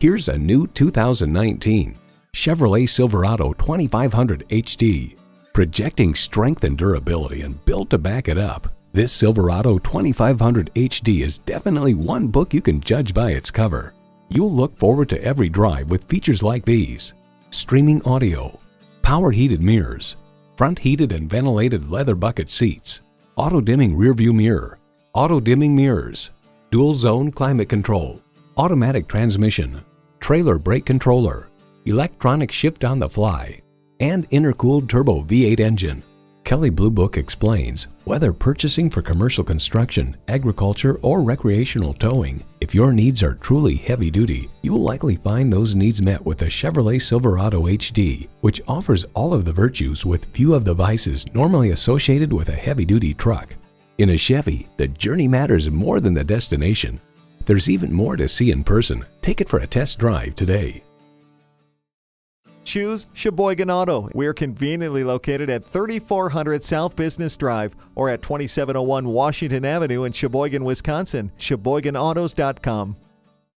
Here's a new 2019 Chevrolet Silverado 2500 HD. Projecting strength and durability and built to back it up, this Silverado 2500 HD is definitely one book you can judge by its cover. You'll look forward to every drive with features like these: streaming audio, power heated mirrors, front heated and ventilated leather bucket seats, auto dimming rearview mirror, auto dimming mirrors, dual zone climate control, automatic transmission, trailer brake controller, electronic shift on the fly, and intercooled turbo V8 engine. Kelley Blue Book explains, whether purchasing for commercial construction, agriculture, or recreational towing, if your needs are truly heavy duty, you will likely find those needs met with the Chevrolet Silverado HD, which offers all of the virtues with few of the vices normally associated with a heavy duty truck. In a Chevy, the journey matters more than the destination. There's even more to see in person. Take it for a test drive today. Choose Sheboygan Auto. We're conveniently located at 3400 South Business Drive or at 2701 Washington Avenue in Sheboygan, Wisconsin. SheboyganAutos.com.